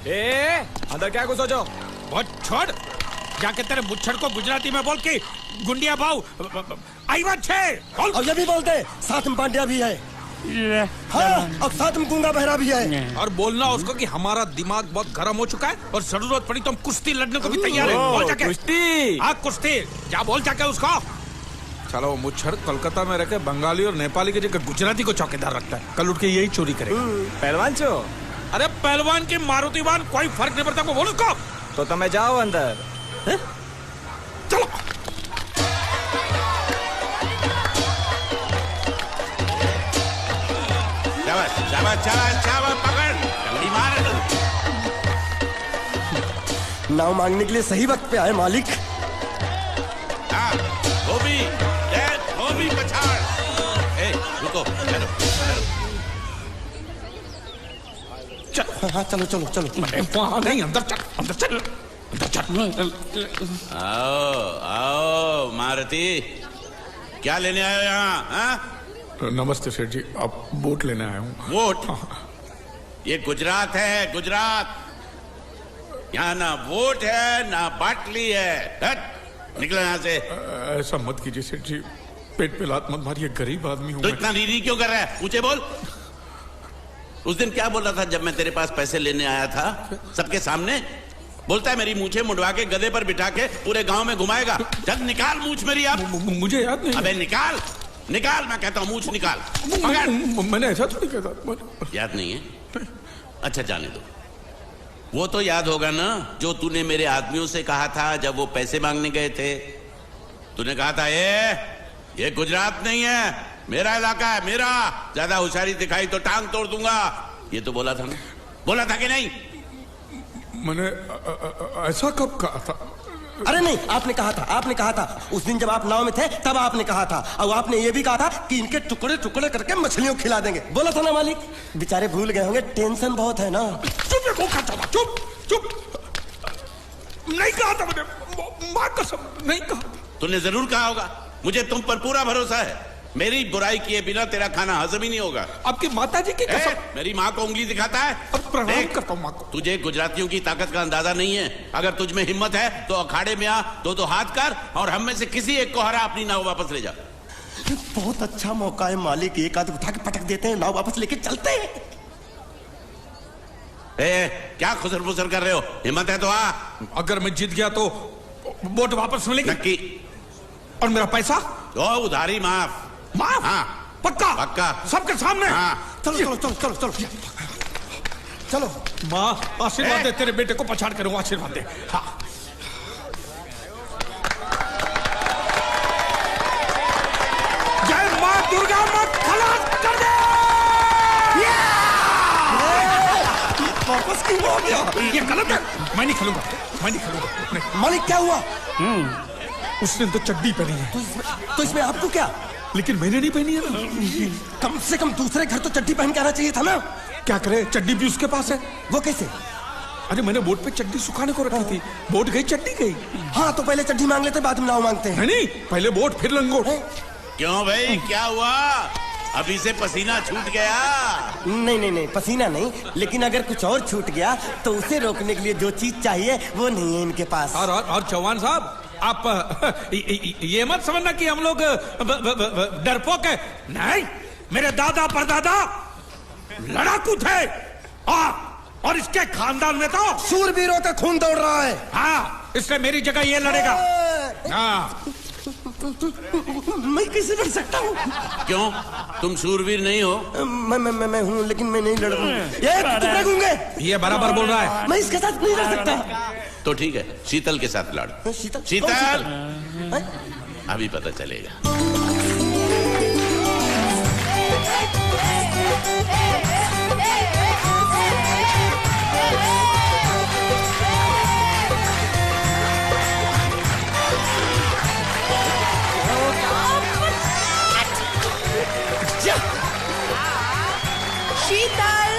ए, अंदर क्या घुसो जो? बहुत छोड़, जाके तेरे मुच्छड़ को गुजराती में बोल के गुंडिया भाव आई बात छे। अब ये भी बोलते साथ में पांड्या भी है। हाँ, अब साथ में गूंगा बहरा भी है। और बोलना उसको कि हमारा दिमाग बहुत गर्म हो चुका है और जरूरत पड़ी तो हम कुश्ती लड़ने को भी तैयार है। बोल जाके कुश्ती। हाँ कुश्ती, क्या बोल जाके उसको। चलो वो मुच्छड़ कोलकाता में रहकर बंगाली और नेपाली की जगह गुजराती को चौकीदार रखता है, कल उठ के यही चोरी करेगा। पहलवान छो? अरे पहलवान की मारुतिवान कोई फर्क नहीं पड़ता, को बोल उसको। तो તમે જાઓ અંદર। चलो शाबाश शाबाश शाबाश शाबाश, पकड़ जल्दी मार। नाव मांगने के लिए सही वक्त पे आए मालिक। हाँ, धोबी पछाड़। ए, रुको, चलो, चलो। हाँ चलो चलो चलो। वहाँ नहीं, अंदर चल, अंदर चल, अंदर चल। आओ आओ मारुति, क्या लेने आए हो यहाँ? हाँ? नमस्ते सेठ जी, आप वोट लेने आया हूँ। वोट? ये गुजरात है, गुजरात। यहाँ ना वोट है ना बाटली है। हट, निकलो यहाँ से। ऐसा मत कीजिए सेठ जी, पेट पे लात मत मारिए, गरीब आदमी हूँ तो मैं। इतना रीरी क्यों कर रहा है? पूछे बोल। उस दिन क्या बोल रहा था जब मैं तेरे पास पैसे लेने आया था सबके सामने? बोलता है मेरी मूछें मुंडवा के गधे पर बिठा के पूरे गांव में घुमाएगा। जब निकाल मूछ मेरी अब। मुझे याद नहीं। अबे निकाल निकाल, मैं कहता हूँ मूछ निकाल। मैंने ऐसा थोड़ी कहता। याद नहीं है? अच्छा जाने दो। वो तो याद होगा ना जो तूने मेरे आदमियों से कहा था जब वो पैसे मांगने गए थे। तूने कहा था ये गुजरात नहीं है, मेरा इलाका है, मेरा। ज्यादा होशियारी दिखाई तो टांग तोड़ दूंगा। ये तो बोला था ना? बोला था कि नहीं? मैंने ऐसा कब कहा था? अरे नहीं, आपने कहा था, आपने कहा था। उस दिन जब आप नाव में थे तब आपने कहा था। और आपने ये भी कहा था कि इनके टुकड़े टुकड़े करके मछलियों खिला देंगे। बोला था ना मालिक? बेचारे भूल गए होंगे, टेंशन बहुत है ना। चुप चुप, नहीं कहा था मैंने, मां कसम नहीं कहा। तूने जरूर कहा होगा। मुझे तुम पर पूरा भरोसा है। मेरी बुराई किए बिना तेरा खाना हजम ही नहीं होगा। आपकी माता जी की कसम। मेरी माँ को उंगली दिखाता है। अब प्रणाम करता हूँ माँ को। तुझे गुजरातियों की ताकत का अंदाजा नहीं है। अगर तुझ में हिम्मत है तो अखाड़े में आ, दो हाथ कर और हम में से किसी एक को हरा अपनी नाव वापस ले जा। बहुत अच्छा मौका है मालिक, एक आध उठा के पटक देते हैं, नाव वापस लेके चलते हैं। क्या खुसर फुसर कर रहे हो? हिम्मत है तो आ। अगर मैं जीत गया तो वोट वापस मिलेगी? नक्की। और मेरा पैसा? तो उधारी माफ। माफ? हाँ पक्का? पक्का, सबके सामने? हाँ। चलो चलो चलो चलो चलो चलो। माँ आशीर्वाद दे, तेरे बेटे को पछाड़ करूंगा, आशीर्वाद दे। हाँ। जय माँ दुर्गा, मत खलास कर दे। वापस क्यों हो गया? ये गलत है, मैं नहीं खेलूंगा, मैं नहीं खेलूंगा। नहीं। मालिक क्या हुआ? उसने तो चड्डी पहनी है। तो इसमें आपको क्या? लेकिन मैंने नहीं पहनी है ना। कम से कम दूसरे घर तो चड्डी पहन के आना चाहिए था ना। क्या करे, चड्डी भी उसके पास है। वो कैसे? अरे मैंने बोट पे चड्डी सुखाने को रखी थी, बोट गई चड्डी गई। हाँ तो पहले चड्डी मांग लेते, बाद में नाव मांगते हैं। नहीं, पहले बोट फिर लंगोट। क्यों भाई, क्या हुआ? अभी से पसीना छूट गया? नहीं नहीं नहीं, पसीना नहीं, लेकिन अगर कुछ और छूट गया तो उसे रोकने के लिए जो चीज चाहिए वो नहीं है इनके पास। और चौहान साहब, आप ये मत समझना कि हम लोग डरपोक है। नहीं, मेरे दादा परदादा लड़ाकू थे और इसके खानदान में तो शूरवीरों का खून दौड़ रहा है। हाँ, इसलिए मेरी जगह ये लड़ेगा। हाँ। मैं कैसे लड़ सकता हूँ? क्यों, तुम शूरवीर नहीं हो? मैं हूँ, लेकिन मैं नहीं लड़ रहा हूँ। ये बराबर बोल रहा है। मैं इसके साथ नहीं लड़ सकता। तो ठीक है, शीतल के साथ लड़। शीतल? शीतल, अभी पता चलेगा। शीतल,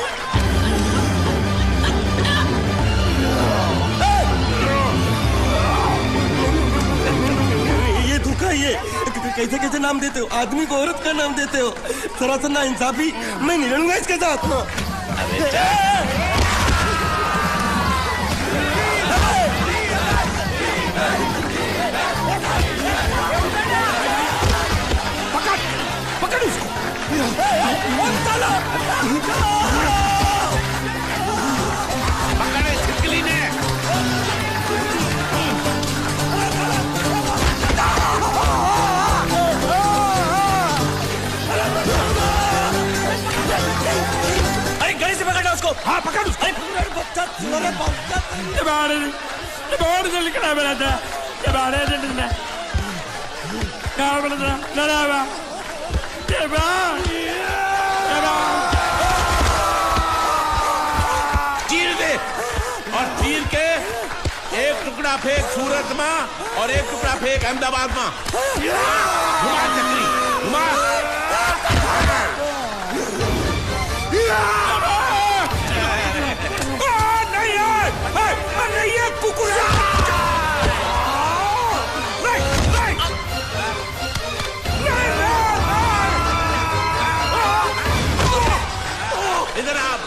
ये धोखा, ये कैसे कैसे नाम देते हो? आदमी को औरत का नाम देते हो, सरासर ना इंसाफी। मैं नहीं लड़ूंगा इसके साथ। चीर दे और चीर के एक टुकड़ा फेंक सूरत में और एक टुकड़ा फेंक अहमदाबाद में। घुमा चक्री घुमा। नहीं ये कुकुर इधर आप।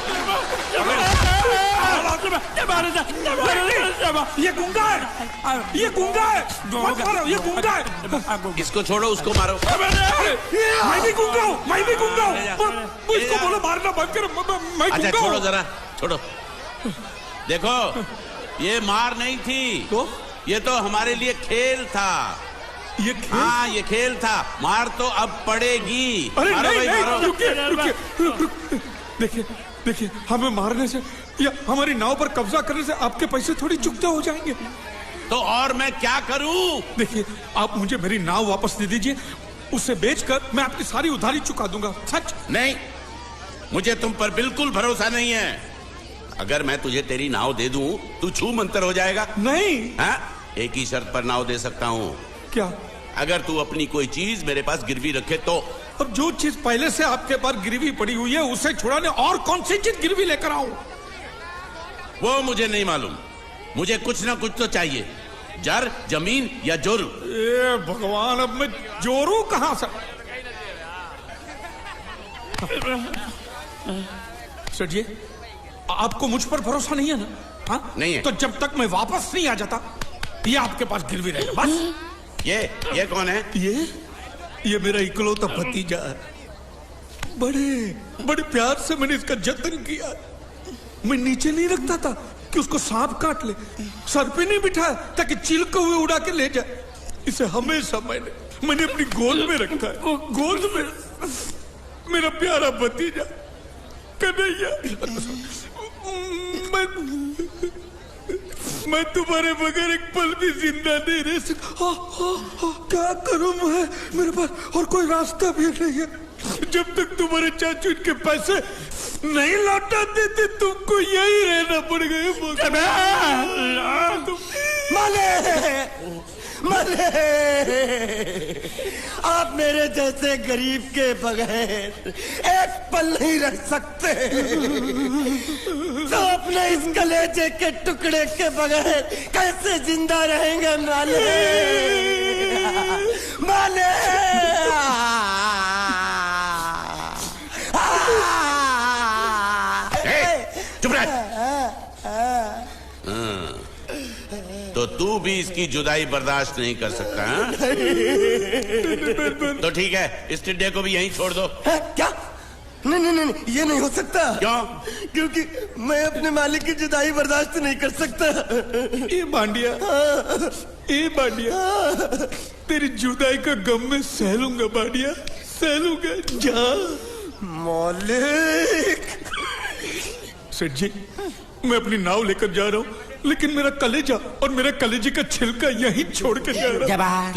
ये गुंगा है, ये गुंगा है, मत मारो, ये गुंगा है। इसको छोड़ो उसको मारो। मैं भी गुंगा हूँ, मैं भी गुंगा हूँ। इसको बोलो मारना बंद करो, मैं अच्छा गुंगा छोड़ो हूँ। जरा छोड़ो। देखो ये मार नहीं थी तो ये तो हमारे लिए खेल था। ये खेल? हाँ ये खेल था। मार तो अब पड़ेगी। अरे मारो नहीं भाई, नहीं मारो। रुकिए रुकिए देखिए देखिए हमें मारने से या हमारी नाव पर कब्जा करने से आपके पैसे थोड़ी चुकते हो जाएंगे। तो और मैं क्या करूं? देखिए आप मुझे मेरी नाव वापस दे दीजिए, उसे बेचकर मैं आपकी सारी उधारी चुका दूंगा। सच नहीं मुझे तुम पर बिल्कुल भरोसा नहीं है। अगर मैं तुझे तेरी नाव दे दूं तू छू मंतर हो जाएगा। नहीं। हाँ? एक ही शर्त पर नाव दे सकता हूँ। क्या? अगर तू अपनी कोई चीज मेरे पास गिरवी रखे तो। अब जो चीज पहले से आपके पास गिरवी पड़ी हुई है उसे छुड़ाने और कौन सी चीज गिरवी लेकर आऊं? वो मुझे नहीं मालूम। मुझे कुछ ना कुछ तो चाहिए। जर जमीन या जोरू। ए भगवान अब मैं जोरू कहां से? सर जी आपको मुझ पर भरोसा नहीं है ना? हाँ? नहीं है। तो जब तक मैं वापस नहीं आ जाता ये आपके पास गिरवी रहेगा बस। ये कौन है? ये मेरा इकलौता भतीजा है। बड़े बड़े प्यार से मैंने इसका जतन किया। मैं नीचे नहीं रखता था कि उसको सांप काट ले, सर पे नहीं बिठाया ताकि चिलके हुए उड़ा के ले जाए। इसे हमेशा मैंने अपनी गोद में रखा है। गोद में मेरा प्यारा भतीजा कन्हैया। मैं तुम्हारे बगैर एक पल भी जिंदा नहीं रह सकता। क्या करूं मैं? मेरे पास और कोई रास्ता भी नहीं है। जब तक तुम्हारे चाचू इनके पैसे नहीं लौटा देते तुमको यही रहना पड़ेगा। माले माले आप मेरे जैसे गरीब के बगैर एक पल नहीं रह सकते। तो अपने इस कलेजे के टुकड़े के बगैर कैसे जिंदा रहेंगे माले? माले चुप रह। तो तू भी इसकी जुदाई बर्दाश्त नहीं कर सकता है? तो ठीक है इस टिड्डे को भी यहीं छोड़ दो। क्या? नहीं नहीं नहीं ये नहीं हो सकता। क्यों? क्योंकि मैं अपने मालिक की जुदाई बर्दाश्त नहीं कर सकता। ये बांडिया तेरी जुदाई का गम में सह लूंगा बांडिया, सह लूंगा। जा मालिक। सेठ जी मैं अपनी नाव लेकर जा रहा हूँ लेकिन मेरा कलेजा और मेरे कलेजे का छिलका यहीं छोड़ कर जा रहा हूँ।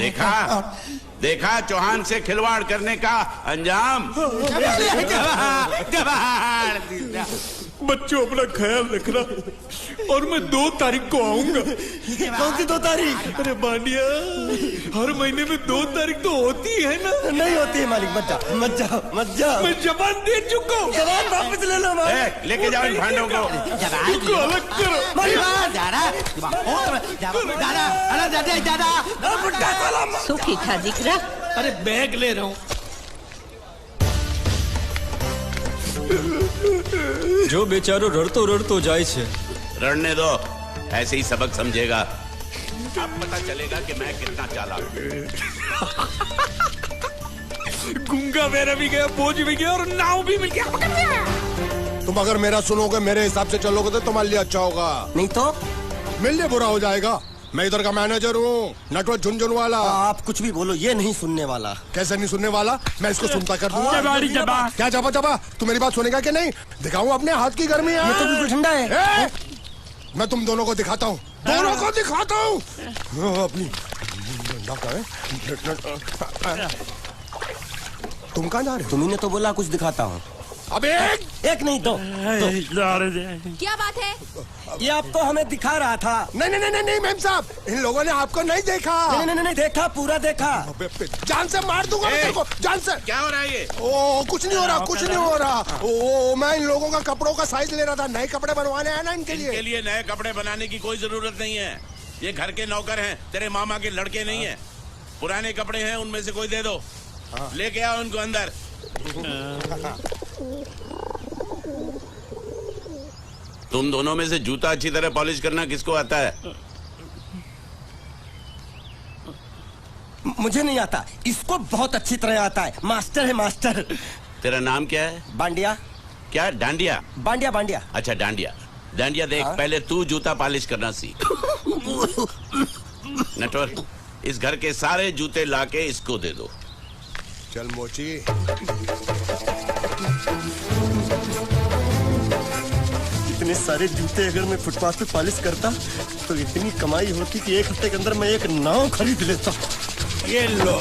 देखा चौहान से खिलवाड़ करने का अंजाम। बच्चों अपना ख्याल रखना और मैं 2 तारीख को आऊंगा। कौन सी 2 तारीख? अरे बांडिया हर महीने में 2 तारीख तो होती है ना? नहीं होती है मालिक। मत जाओ मत जाओ मत जाओ। मैं जबान दे चुका हूँ। जवान वापस ले लो मालिक। लेके जाओ इन भांडों को। इनको अलग करो। सुखी खा जिक्रा। अरे बैग ले रहा हूँ। जो बेचारो रड़तो रड़तो जाए छे। रड़ने दो ऐसे ही सबक समझेगा। अब पता चलेगा कि मैं कितना चालाक हूं। गुंगा मेरा भी गया, बोझ भी गया और नाव भी मिल गया। तुम अगर मेरा सुनोगे मेरे हिसाब से चलोगे तो तुम्हारे लिए अच्छा होगा। नहीं तो मेरे लिए बुरा हो जाएगा। मैं इधर का मैनेजर हूँ, नटवर झुनझुन वाला। आप कुछ भी बोलो ये नहीं सुनने वाला। कैसे नहीं सुनने वाला? मैं इसको सुनता कर दूंगा। क्या जबा जबा? तू मेरी बात सुनेगा कि नहीं? दिखाऊं अपने हाथ की गर्मी? ये तो बिल्कुल ठंडा है। मैं तुम दोनों को दिखाता हूँ, दोनों को दिखाता हूँ। अपनी तुम कहाँ जा रहे हो? तुम्ही ने तो बोला कुछ दिखाता हूँ। अब एक नहीं दो। क्या बात है? ये आपको हमें दिखा रहा था। नहीं नहीं नहीं नहीं मैम साहब, इन लोगों ने आपको नहीं देखा। नहीं देखा, पूरा देखा। जान से मार दूंगा मैं तेरे को, जान से। क्या हो रहा है ये? ओ कुछ नहीं हो रहा, कुछ नहीं हो रहा। ओ मैं इन लोगों का कपड़ों का साइज ले रहा था, नए कपड़े बनवाने आया ना इनके लिए। इनके लिए नए कपड़े बनाने की कोई जरूरत नहीं है। ये घर के नौकर हैं, तेरे मामा के लड़के नहीं है। पुराने कपड़े हैं, उनमें से कोई दे दो। लेके आओ उनको अंदर। तुम दोनों में से जूता अच्छी तरह पॉलिश करना किसको आता है? मुझे नहीं आता, इसको बहुत अच्छी तरह आता है। मास्टर है मास्टर। तेरा नाम क्या है? बांडिया। क्या? डांडिया? बांडिया बांडिया। अच्छा डांडिया। डांडिया देख, पहले तू जूता पॉलिश करना सीख। नटवर, इस घर के सारे जूते लाके इसको दे दो। चल मोची। इतने सारे जूते अगर मैं फुटपाथ पे पॉलिश करता तो इतनी कमाई होती कि 1 हफ्ते के अंदर मैं एक नाव खरीद लेता। ये लो,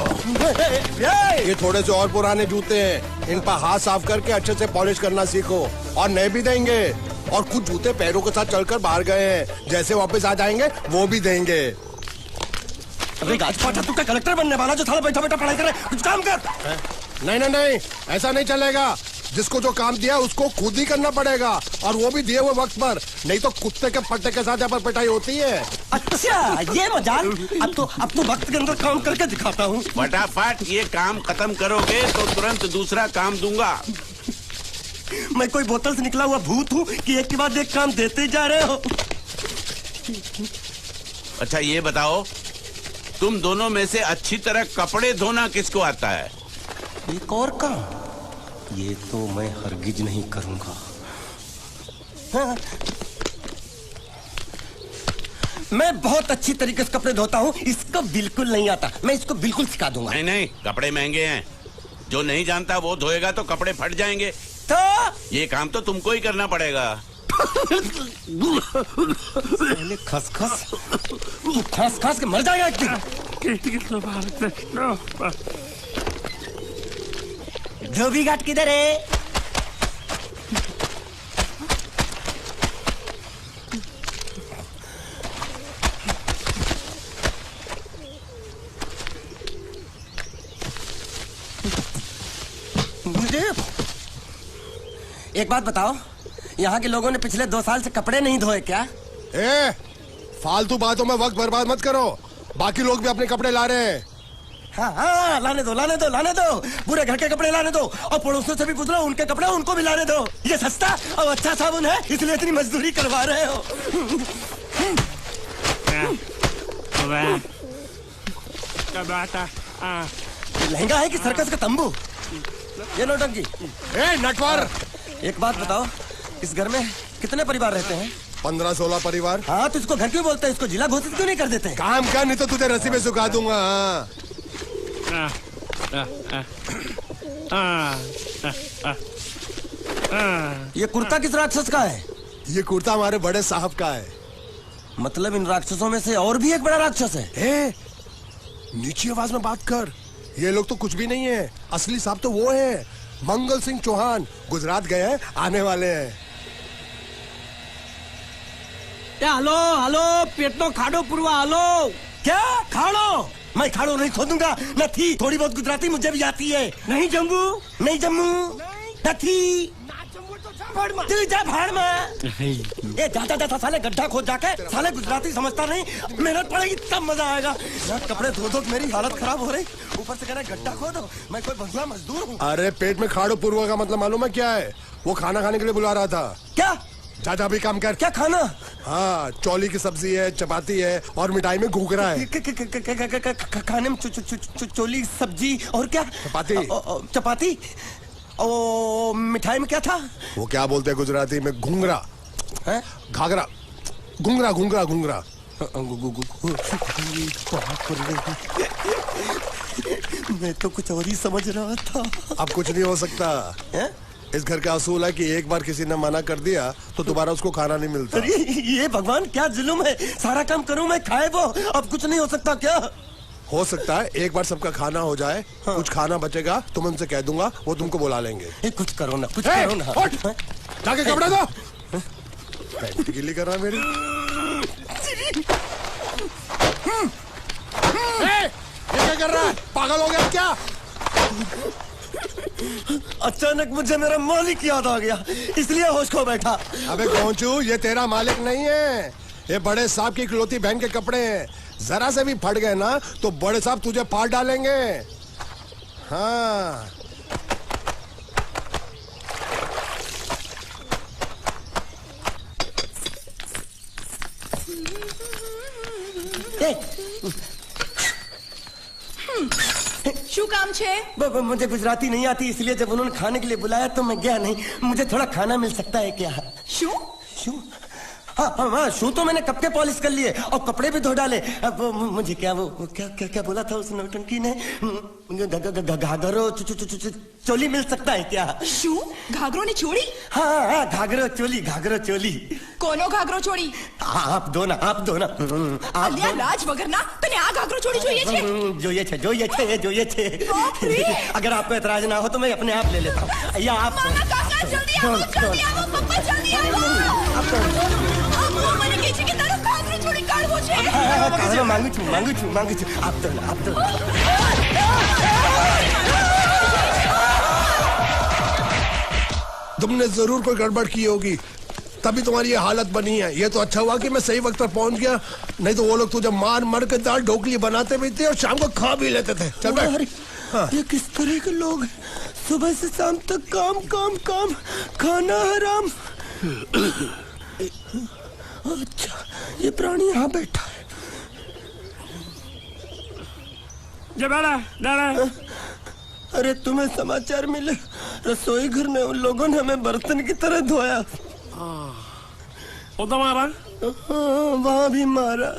ये थोड़े से और पुराने जूते हैं, इन पर हाथ साफ करके अच्छे से पॉलिश करना सीखो, और नए भी देंगे। और कुछ जूते पैरों के साथ चलकर बाहर गए हैं, जैसे वापस आ जाएंगे वो भी देंगे। अरे गाजपाटा, तू क्या कलेक्टर बनने वाला जो साला बैठा बैठा पढ़ाई करे? कुछ काम कर। नहीं नहीं नहीं, ऐसा नहीं चलेगा। जिसको जो काम दिया उसको खुद ही करना पड़ेगा, और वो भी दिए हुए वक्त पर, नहीं तो कुत्ते के पट्टे के साथ यहाँ पर पिटाई होती है। अच्छा ये मजाल। अब तो वक्त के अंदर काम करके दिखाता हूँ। फटाफट ये काम खत्म करोगे तो तुरंत दूसरा काम दूंगा। मैं कोई बोतल से निकला हुआ भूत हूँ कि एक के बाद एक काम देते जा रहे हो? अच्छा ये बताओ, तुम दोनों में से अच्छी तरह कपड़े धोना किसको आता है? एक और काम? ये तो मैं हरगिज नहीं करूंगा। हाँ। मैं बहुत अच्छी तरीके से कपड़े धोता हूँ, इसको बिल्कुल नहीं आता। मैं इसको बिल्कुल सिखा दूंगा। नहीं नहीं, कपड़े महंगे हैं, जो नहीं जानता वो धोएगा तो कपड़े फट जाएंगे। तो ये काम तो तुमको ही करना पड़ेगा। खसखस, तू खस खस के मर जाएगा एक दिन। धोबी घाट किधर है? एक बात बताओ, यहाँ के लोगों ने पिछले 2 साल से कपड़े नहीं धोए क्या? फालतू बातों में वक्त बर्बाद मत करो, बाकी लोग भी अपने कपड़े ला रहे हैं। हाँ, लाने दो। पूरे घर के कपड़े लाने दो, और पड़ोसियों से भी पूछ लो, उनके कपड़े उनको भी लाने दो। ये सस्ता और अच्छा साबुन है, इसलिए इतनी मजदूरी करवा रहे हो। लहंगा है कि सर्कस का तंबू? ये नौटंकी। नटवर, एक बात बताओ, इस घर में कितने परिवार रहते हैं? 15-16 परिवार। हाँ, तो इसको घर क्यों बोलते हैं? इसको जिला घोषित क्यों नहीं कर देते? काम कर, नहीं तो तुझे रस्सी में सुखा दूंगा। ये कुर्ता किस राक्षस का है? ये कुर्ता हमारे बड़े साहब का है। मतलब इन राक्षसों में से और भी एक बड़ा राक्षस है? नीची आवाज में बात कर, ये लोग तो कुछ भी नहीं है। असली साहब तो वो है, मंगल सिंह चौहान, गुजरात गए हैं, आने वाले हैं। हेलो, पेट नो खाड़ो पुरवा। हेलो, क्या खाड़ो? मैं खाड़ो नहीं खोदूंगा। न थी, थोड़ी बहुत गुजराती मुझे भी आती है। नहीं जम्मू, न थी। तू जा भाड़ में। ये जाता साले गड्ढा खोद जाके, साले गुजराती समझता नहीं। मेहनत पड़ेगी तब मजा आएगा। कपड़े धो धो मेरी हालत खराब हो रही, ऊपर से कह रहा गड्ढा खोदो। मैं कोई बंगला मजदूर हूँ? अरे पेट में खाड़ो पूर्वा का मतलब मालूम है क्या है? वो खाना खाने के लिए बुला रहा था। क्या? चाचा भी काम कर। क्या खाना? हाँ, चौली की सब्जी है, चपाती है, और मिठाई में घूघरा है। खाने में चोली सब्जी और क्या? चपाती। ओ, मिठाई में क्या था? वो क्या बोलते हैं गुजराती में? घूंघरा है, घाघरा, घूंघरा। मैं तो कुछ और ही समझ रहा था। अब कुछ नहीं हो सकता है? इस घर का असूल है कि एक बार किसी ने मना कर दिया तो दोबारा उसको खाना नहीं मिलता। अरे ये भगवान क्या जुल्म है, सारा काम करूं मैं, खाए वो, अब कुछ नहीं हो सकता क्या? हो सकता है एक बार सबका खाना हो जाए, हाँ। कुछ खाना बचेगा तो मैं उनसे कह दूंगा, वो तुमको बुला लेंगे। कुछ करो ना, कुछ करो ना। जाके कपड़े दो। पैंट गिल्ली कर रहा है मेरी। ये क्या कर रहा है, पागल हो गया क्या? अचानक मुझे मेरा मालिक याद आ गया, इसलिए होश खो बैठा। अबे गोंचू, ये तेरा मालिक नहीं है, ये बड़े साहब की इकलौती बहन के कपड़े हैं। जरा से भी फट गए ना तो बड़े साहब तुझे फाड़ डालेंगे। हाँ। શું કામ છે? मुझे गुजराती नहीं आती, इसलिए जब उन्होंने खाने के लिए बुलाया तो मैं गया नहीं। मुझे थोड़ा खाना मिल सकता है क्या? શું? शू? हाँ, शू तो मैंने कब के पॉलिश कर लिए और कपड़े भी धो डाले। अब मुझे क्या वो क्या क्या क्या बोला था उस नौटंकी ने? घाघरो चोली मिल सकता है क्या? શું? ઘાઘરો ની ચોળી? हाँ, घाघरो चोली। કોનો ઘાઘરો ચોળી? आप दो ना, आप दो ना। અલ્યા લાજ વગરના તને આ ઘાઘરો ચોળી જોઈએ છે? જોઈએ છે। अगर आपको एतराज ना हो तो मैं अपने आप ले लेता हूँ। या आप મારા કાકા જલ્દી આવો, પપ્પા જલ્દી આવો। અમ્મા મને કહે છે કે તારો ઘાઘરો ચોળી કાઢવો છે। मांगू छू। आप दो ना। तुमने जरूर कोई गड़बड़ की होगी, तभी तुम्हारी ये हालत बनी है। ये तो अच्छा हुआ कि मैं सही वक्त पर पहुंच गया, नहीं तो वो लोग तुझे मार के दाल ढोकली बनाते भी थे और शाम को खा भी लेते थे। चल बैठ। हाँ। ये किस तरह के लोग हैं? सुबह से शाम तक काम, खाना हराम। अच्छा, ये प्राणी यहाँ बैठा है। अरे तुम्हें समाचार मिले? रसोई घर में उन लोगों ने हमें बर्तन की तरह धोया। मारा? वहाँ भी मारा।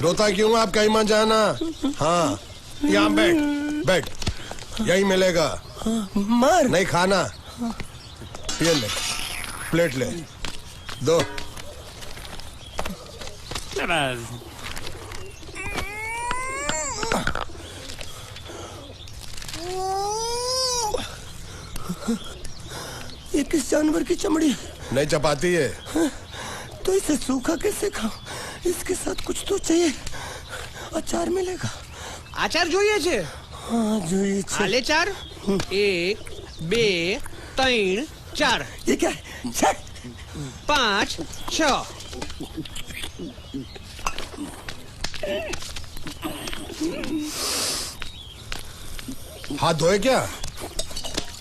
रोता क्यों? आप कहीं मत जाना। हाँ, यहाँ बैठ, यही मिलेगा। मार नहीं खाना, ये ले, प्लेट ले, दो। ये किस जानवर की चमड़ी है? नहीं चपाती है। तो इसे सूखा कैसे खाऊं? इसके साथ कुछ तो चाहिए। अचार मिलेगा? आचार જોઈએ છે? हाँ જોઈએ છે। आले चार? 1 2 3 4। ये क्या है? 5 6। हाथ धोए क्या?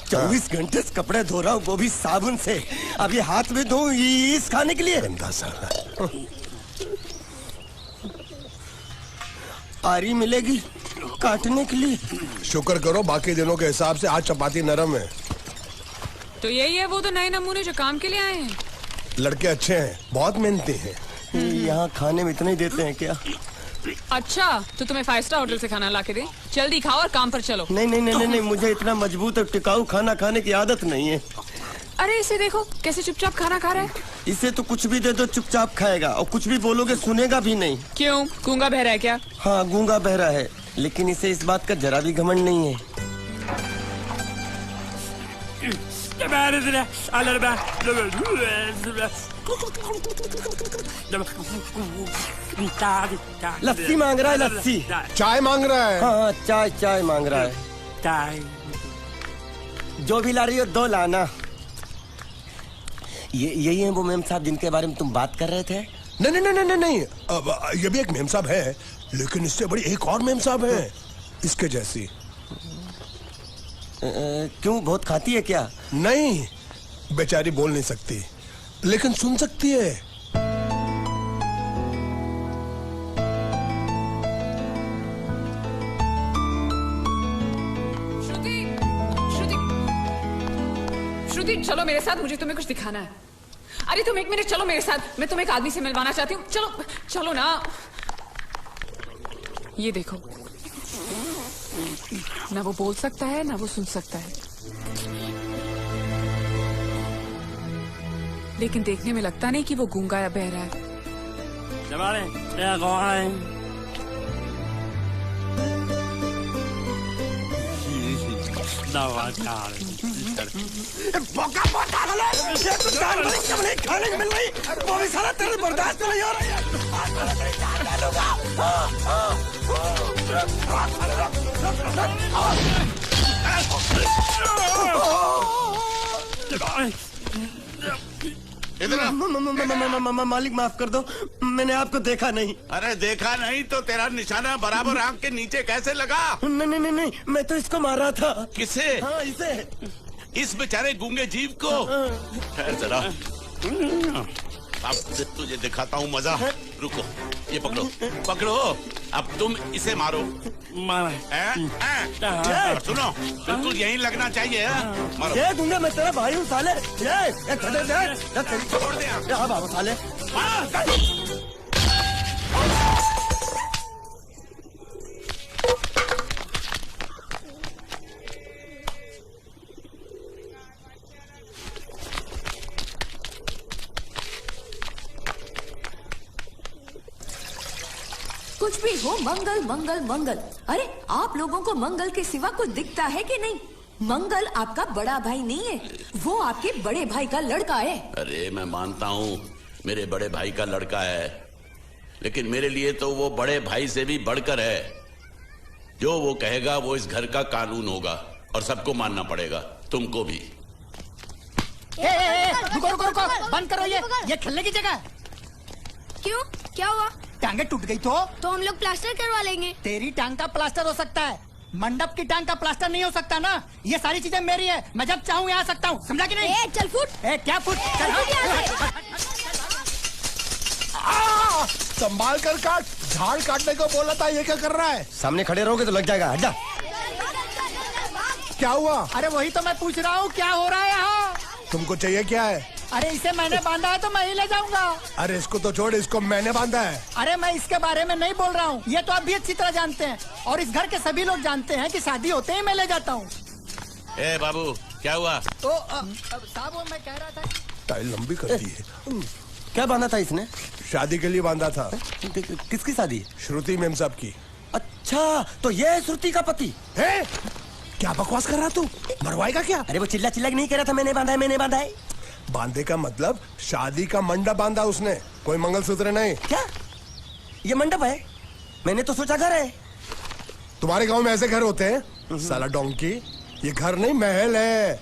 24 घंटे से कपड़े धो रहा हूँ, वो भी साबुन से। अब ये हाथ में धो इस खाने के लिए? गंदा सा। आरी मिलेगी काटने के लिए? शुक्र करो बाकी दिनों के हिसाब से आज चपाती नरम है। तो यही है वो तो नए नमूने जो काम के लिए आए हैं। लड़के अच्छे हैं, बहुत मेहनती हैं। यहाँ खाने में इतना ही देते हैं क्या? अच्छा, तो तुम्हें 5 स्टार होटल से खाना ला के दे? जल्दी खाओ और काम पर चलो। नहीं, मुझे इतना मजबूत और टिकाऊ खाना खाने की आदत नहीं है। अरे इसे देखो कैसे चुपचाप खाना खा रहा है। इसे तो कुछ भी दे दो चुपचाप खाएगा, और कुछ भी बोलोगे सुनेगा भी नहीं। क्यों, गूंगा बहरा है क्या? हाँ, गूंगा बहरा है, लेकिन इसे इस बात का जरा भी घमंड नहीं है। लस्सी मांग रहा है, लस्सी। चाय मांग रहा है। हाँ, चाय मांग रहा है। जो भी ला रही हो 2 लाना। यही है वो मेम साहब जिनके बारे में तुम बात कर रहे थे? नहीं। अब ये भी एक मेम साहब है, लेकिन इससे बड़ी एक और मेम साहब है, इसके जैसी। क्यों, बहुत खाती है क्या? नहीं, बेचारी बोल नहीं सकती, लेकिन सुन सकती है। श्रुति, चलो मेरे साथ, मुझे तुम्हें कुछ दिखाना है। अरे तुम 1 मिनट चलो मेरे साथ, मैं तुम्हें एक आदमी से मिलवाना चाहती हूँ। चलो ना। ये देखो। ना वो बोल सकता है ना वो सुन सकता है, लेकिन देखने में लगता नहीं कि वो गूंगा या बहरा है। खाने को मिल रही वो भी सारा तेरे बर्दाश्त नहीं हो रही है। इधर आ। मालिक माफ कर दो, मैंने आपको देखा नहीं। अरे देखा नहीं तो तेरा निशाना बराबर आंख के नीचे कैसे लगा? नहीं, मैं तो इसको मारा था। किसे? हाँ, इसे। इस बेचारे गूंगे जीव को? ठहर जरा, अब तुझे दिखाता हूँ मजा। रुको, ये पकड़ो पकड़ो, अब तुम इसे मारो। सुनो, बिल्कुल यहीं लगना चाहिए। मारो। ये दूंगा, मैं तेरा भाई हूँ साले। छोड़ दे। हाँ बाबू साले। कुछ भी हो, मंगल मंगल मंगल। अरे आप लोगों को मंगल के सिवा कुछ दिखता है कि नहीं? मंगल आपका बड़ा भाई नहीं है, वो आपके बड़े भाई का लड़का है। अरे मैं मानता हूँ मेरे बड़े भाई का लड़का है, लेकिन मेरे लिए तो वो बड़े भाई से भी बढ़कर है। जो वो कहेगा वो इस घर का कानून होगा और सबको मानना पड़ेगा, तुमको भी। रुको रुको रुको, बंद करो ये खेलने की जगह। क्यों, क्या हुआ? टांगे टूट गई तो हम लोग प्लास्टर करवा लेंगे। तेरी टांग का प्लास्टर हो सकता है, मंडप की टांग का प्लास्टर नहीं हो सकता ना। ये सारी चीजें मेरी है, मैं जब चाहूँ यहाँ आ सकता हूँ, समझा कि नहीं? चल फुट। क्या फुट? संभाल कर काट, झाड़ काटने को बोला था, ये क्या कर रहा है? सामने खड़े रहोगे तो लग जाएगा। हट जा। क्या हुआ? अरे वही तो मैं पूछ रहा हूँ, क्या हो रहा है यहाँ? तुमको चाहिए क्या है? अरे इसे मैंने बांधा है तो मैं ही ले जाऊंगा। अरे इसको तो छोड़, इसको मैंने बांधा है। अरे मैं इसके बारे में नहीं बोल रहा हूँ, ये तो आप भी अच्छी तरह जानते हैं और इस घर के सभी लोग जानते हैं कि शादी होते ही मैं ले जाता हूँ। ए बाबू, क्या हुआ? तो साहब वो मैं कह रहा था, टाइल लंबी कर दी है। क्या बांधा था इसने? शादी के लिए बांधा था। किसकी शादी? श्रुति मेम साहब की। अच्छा, तो ये है श्रुति का पति है? क्या बकवास कर रहा तू? मरवाएगा क्या? अरे वो चिल्ला चिल्ला नहीं कह रहा था मैंने बांधा है, मैंने बांधा है। बांधे का मतलब शादी का मंडप बांधा उसने, कोई मंगलसूत्र नहीं। क्या ये मंडप है? मैंने तो सोचा घर है। तुम्हारे गांव में ऐसे घर होते हैं साला डोंकी? ये घर नहीं, महल है।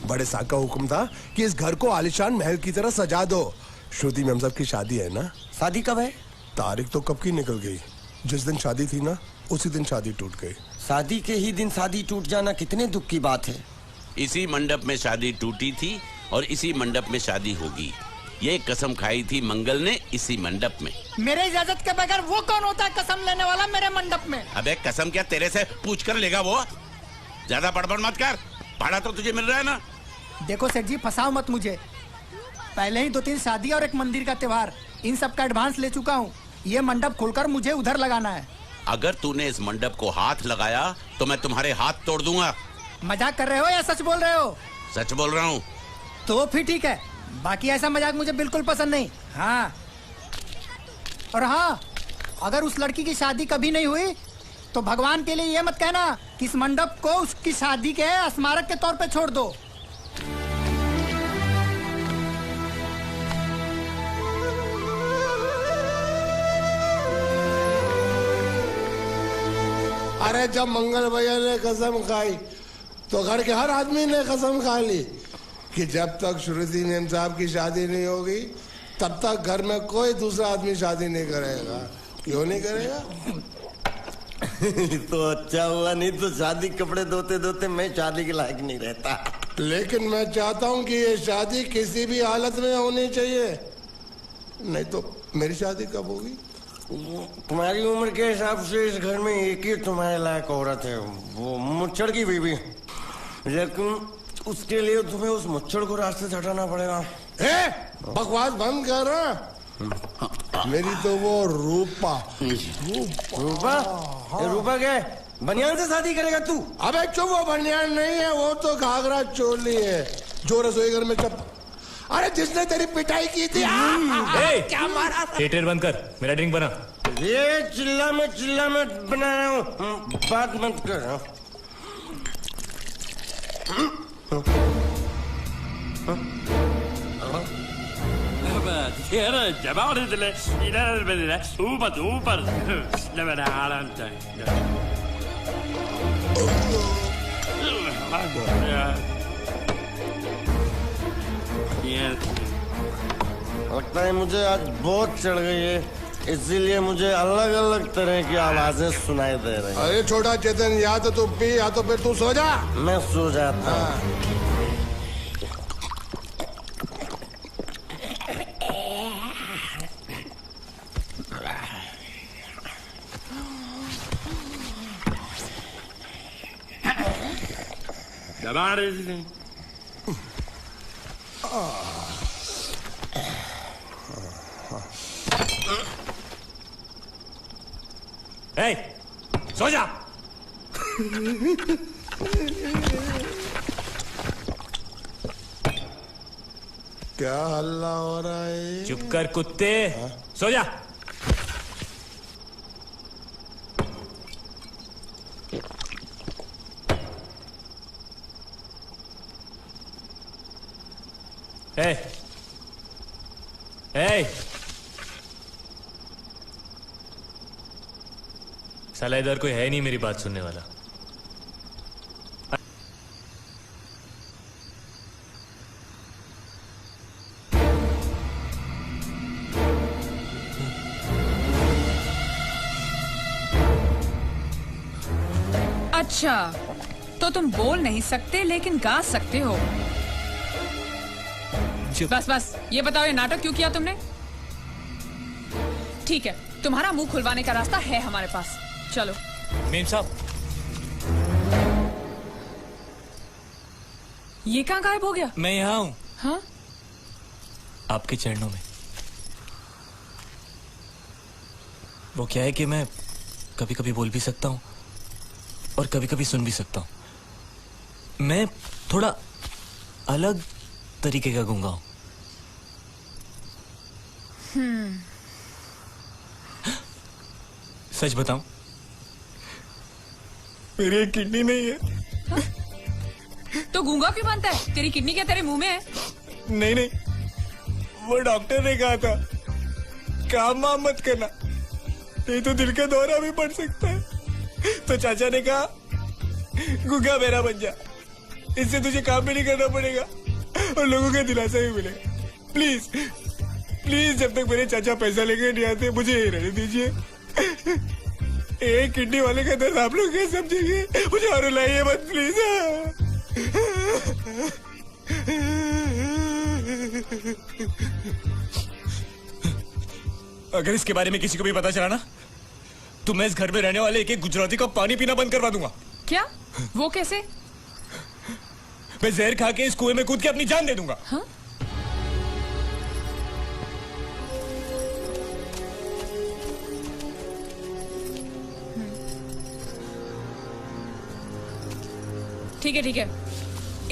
बड़े साहब का हुक्म था कि इस घर को आलीशान महल की तरह सजा दो। श्रुति मेम साहब की शादी है ना? शादी कब है? तारीख तो कब की निकल गई। जिस दिन शादी थी ना, उसी दिन शादी टूट गई। शादी के ही दिन शादी टूट जाना कितने दुख की बात है। इसी मंडप में शादी टूटी थी और इसी मंडप में शादी होगी। ये कसम खाई थी मंगल ने इसी मंडप में। मेरे इजाजत के बगैर वो कौन होता है कसम लेने वाला मेरे मंडप में? अबे कसम क्या तेरे से पूछ कर लेगा वो? ज्यादा बड़बड़ मत कर, भाड़ा तो तुझे मिल रहा है ना। देखो सेठ जी, फंसाओ मत मुझे। पहले ही 2-3 शादी और एक मंदिर का त्योहार, इन सब का एडवांस ले चुका हूँ। ये मंडप खोलकर मुझे उधर लगाना है। अगर तूने इस मंडप को हाथ लगाया तो मैं तुम्हारे हाथ तोड़ दूंगा। मजाक कर रहे हो या सच बोल रहे हो? सच बोल रहा हूँ। तो फिर ठीक है, बाकी ऐसा मजाक मुझे बिल्कुल पसंद नहीं। हाँ, और हाँ, अगर उस लड़की की शादी कभी नहीं हुई तो भगवान के लिए ये मत कहना कि इस मंडप को उसकी शादी के स्मारक के तौर पे छोड़ दो। अरे जब मंगल भैया ने कसम खाई तो घर के हर आदमी ने कसम खा ली कि जब तक श्रुति मेम साहब की शादी नहीं होगी तब तक घर में कोई दूसरा आदमी शादी नहीं करेगा। क्यों नहीं करेगा? तो अच्छा हुआ, नहीं तो शादी कपड़े धोते धोते मैं शादी के लायक नहीं रहता। लेकिन मैं चाहता हूँ कि ये शादी किसी भी हालत में होनी चाहिए, नहीं तो मेरी शादी कब होगी? तुम्हारी उम्र के हिसाब से इस घर में एक ही तुम्हारे लायक औरत है, वो मुच्छड़ की बीवी। लेकिन उसके लिए तुम्हें उस मुच्छड़ को रास्ते से हटाना पड़ेगा। बकवास बंद कर रहा। मेरी तो वो रूपा। रूपा? रूपा क्या? बनियान से शादी करेगा तू? अबे चुप, वो बनियान नहीं है, वो तो घाघरा चोली है जो रसोई घर में अरे जिसने तेरी पिटाई की थी। क्या मारा था? थिएटर बंद कर, मेरा ड्रिंक बना। ये चिल्ला मत बना रहा हूँ, बात मत कर। लगता है मुझे आज बहुत चढ़ गई है, इसीलिए मुझे अलग अलग तरह की आवाजें सुनाई दे रही हैं। अरे छोटा चेतन, या तो तू पी या तो फिर तू सो जा। मैं सो जाता हूँ। सो जा। क्या हल्ला हो रहा है? चुप कर कुत्ते, सो जा। ए, साला इधर कोई है नहीं मेरी बात सुनने वाला। अच्छा, तो तुम बोल नहीं सकते लेकिन गा सकते हो। बस ये बताओ, ये नाटक क्यों किया तुमने? ठीक है, तुम्हारा मुंह खुलवाने का रास्ता है हमारे पास, चलो। मेम साहब, ये कहाँ गायब हो गया? मैं यहाँ हूँ। हाँ? आपके चरणों में। वो क्या है कि मैं कभी कभी बोल भी सकता हूँ और कभी कभी सुन भी सकता हूँ। मैं थोड़ा अलग तरीके का गूंगा हूँ। सच बताऊं, मेरी एक किडनी नहीं है। हाँ? तो गूंगा क्यों बनता है? तेरी किडनी क्या तेरे मुंह में है? नहीं, वो डॉक्टर ने कहा था काम वाम मत करना, नहीं तो दिल का दौरा भी पड़ सकता है। तो चाचा ने कहा गूंगा मेरा बन जा, इससे तुझे काम भी नहीं करना पड़ेगा और लोगों का दिलासा भी मिलेगा। प्लीज जब तक मेरे चाचा पैसा लेके नहीं आते मुझे यही रहने दीजिए। एक किडनी वाले का दर्द आप लोग कैसे समझेंगे? मुझे और रुलाइए मत प्लीज। अगर इसके बारे में किसी को भी पता चला ना, तो मैं इस घर में रहने वाले एक गुजराती का पानी पीना बंद करवा दूंगा। क्या? वो कैसे? मैं जहर खा के इस कुएं में कूद के अपनी जान दे दूंगा। हाँ? ठीक है,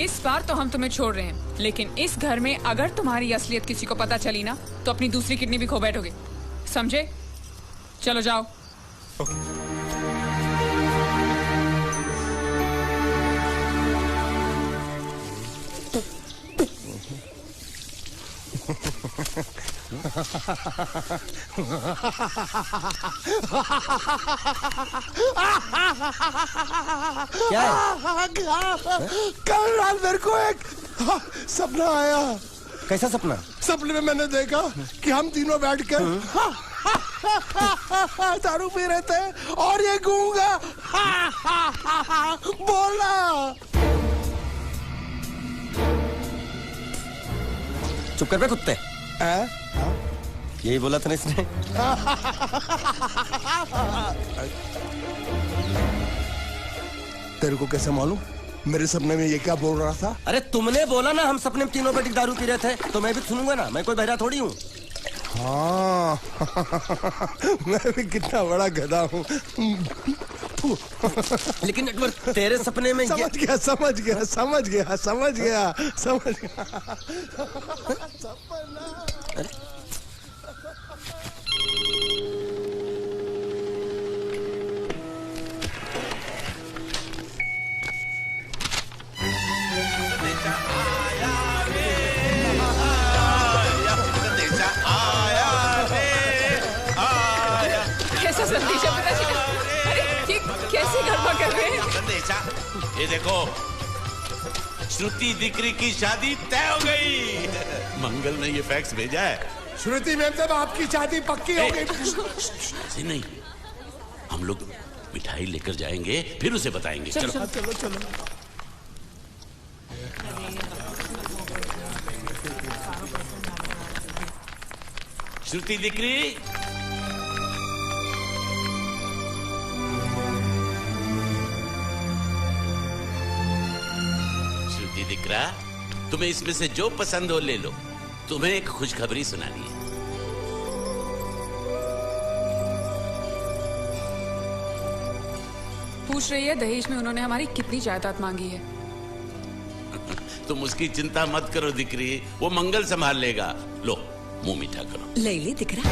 इस बार तो हम तुम्हें छोड़ रहे हैं, लेकिन इस घर में अगर तुम्हारी असलियत किसी को पता चली ना, तो अपनी दूसरी किडनी भी खो बैठोगे, समझे? चलो जाओ। क्या है? कल रात मेरे को एक सपना आया। कैसा सपना? सपने में मैंने देखा कि हम तीनों बैठकर दारू पी रहे थे और ये गूंगा बोला। चुप कर बे कुत्ते। यही बोला था ना इसने। तेरे को कैसे मालूम मेरे सपने में ये क्या बोल रहा था? अरे तुमने बोला ना हम सपने में तीनों बैठ दारू पी रहे थे, तो मैं भी सुनूंगा ना, मैं कोई बहरा थोड़ी हूँ। हाँ मैं भी कितना बड़ा गधा हूँ। लेकिन नेटवर्क तेरे सपने में ये समझ गया कैसा संदेशा पिताजी का? अरे ये कैसे गरबा कर रहे हैं? संदेशा, ये देखो, श्रुति दिकरी की शादी तय हो गई। मंगल ने ये फैक्स भेजा है। श्रुति मैम साहब आपकी शादी पक्की हो गई। ऐसे नहीं, हम लोग मिठाई लेकर जाएंगे, फिर उसे बताएंगे। चलो चलो श्रुति दिकरी, श्रुति दिकरा, तुम्हें इसमें से जो पसंद हो ले लो। तुम्हें एक खुशखबरी सुनानी है। पूछ रही है दहेज में उन्होंने हमारी कितनी जायदाद मांगी है। तुम उसकी चिंता मत करो दिकरी, वो मंगल संभाल लेगा। लो मुंह मीठा करो। ले ले दिख रहा।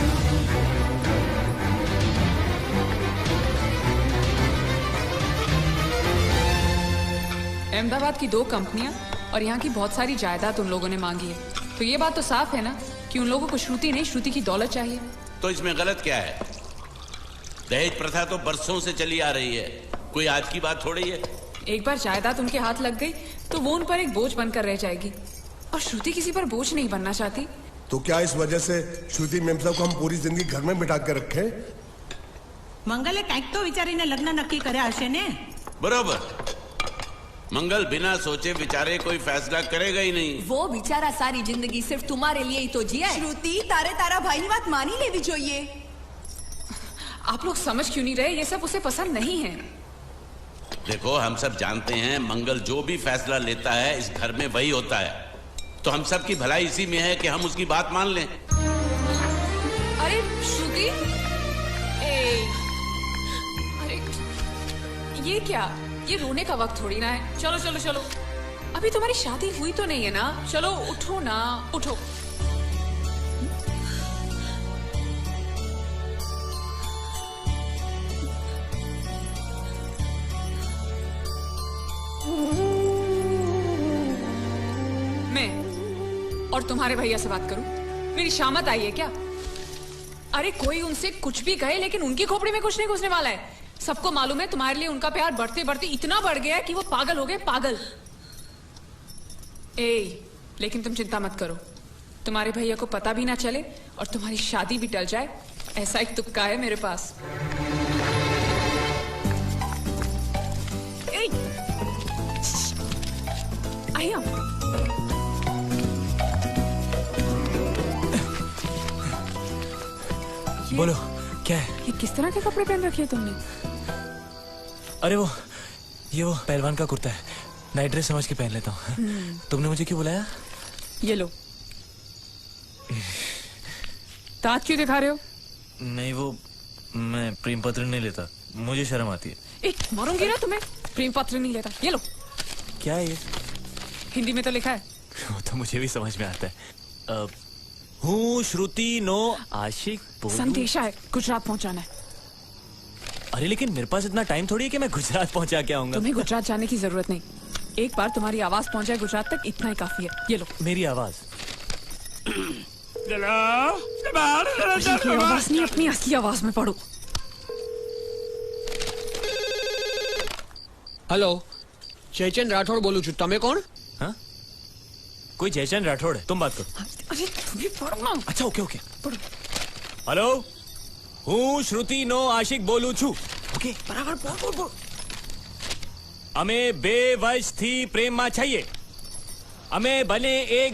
अहमदाबाद की 2 कंपनियां और यहाँ की बहुत सारी जायदाद उन लोगों ने मांगी है। तो ये बात तो साफ है ना कि उन लोगों को श्रुति नहीं, श्रुति की दौलत चाहिए। तो इसमें गलत क्या है? दहेज प्रथा तो बरसों से चली आ रही है, कोई आज की बात थोड़ी है। एक बार जायदाद उनके हाथ लग गई तो वो उन पर एक बोझ बनकर रह जाएगी, और श्रुति किसी पर बोझ नहीं बनना चाहती। तो क्या इस वजह से श्रुति मैम साहब को हम पूरी जिंदगी घर में बिठा के रखे? મંગલે કંઈક તો વિચારીને લગ્ન નક્કી કર્યા હશે ને? बरोबर, मंगल बिना सोचे विचारे कोई फैसला करेगा ही नहीं। वो बेचारा सारी जिंदगी सिर्फ तुम्हारे लिए ही तो जिया है। श्रुति तारे तारा भाई ની વાત માની લેવી જોઈએ। आप लोग समझ क्यों नहीं रहे? ये सब उसे पसंद नहीं है। देखो, हम सब जानते हैं मंगल जो भी फैसला लेता है इस घर में वही होता है। तो हम सब की भलाई इसी में है कि हम उसकी बात मान लें। अरे श्रुति, अरे ये क्या? ये रोने का वक्त थोड़ी ना है। चलो चलो चलो, अभी तुम्हारी शादी हुई तो नहीं है ना? चलो उठो ना, उठो। मैं और तुम्हारे भैया से बात करूं? मेरी शामत आई है क्या? अरे कोई उनसे कुछ भी कहे, लेकिन उनकी खोपड़ी में कुछ नहीं घुसने वाला है। सबको मालूम है तुम्हारे लिए उनका प्यार बढ़ते बढ़ते इतना बढ़ गया है कि वो पागल हो गए, पागल। लेकिन तुम चिंता मत करो, तुम्हारे भैया को पता भी ना चले और तुम्हारी शादी भी टल जाए, ऐसा एक तुक्का है मेरे पास। आया, बोलो क्या है? ये किस तरह के कपड़े पहन रखे हैं तुमने? अरे वो पहलवान का कुर्ता है, नाइट ड्रेस समझ के पहन लेता हूँ। तुमने मुझे क्यों बुलाया? ये लो। दांत क्यों दिखा रहे हो? नहीं, वो मैं प्रेम पत्र नहीं लेता, मुझे शर्म आती है। मारूंगी ना तुम्हें। प्रेम पत्र नहीं लेता, ये लो। क्या है ये? हिंदी में तो लिखा है। वो तो मुझे भी समझ में आता है। हूँ श्रुति नो आशिक बोलूं। संदेशा है, गुजरात पहुंचाना है। अरे लेकिन मेरे पास इतना टाइम थोड़ी है कि मैं गुजरात पहुंचा के आऊंगा। तुम्हें गुजरात जाने की जरूरत नहीं, एक बार तुम्हारी आवाज पहुंचाए गुजरात तक, इतना ही काफी है। ये लो। मेरी आवाज? आवाज नहीं, अपनी असली आवाज में पढ़ो। हेलो, जयचंद राठौड़ बोलू छू, तमे कौन? हाँ, कोई जयचंद राठौड़ है, तुम बात करो। अरे तुम्हें पढ़ो ना। अच्छा ओके ओके पढ़ो। हेलो, हूँ श्रुति नो आशिक बोलू छू। ओके बराबर बोल बोल बोल। અમે બે વર્ષથી પ્રેમમાં છીએ. અમે બને એક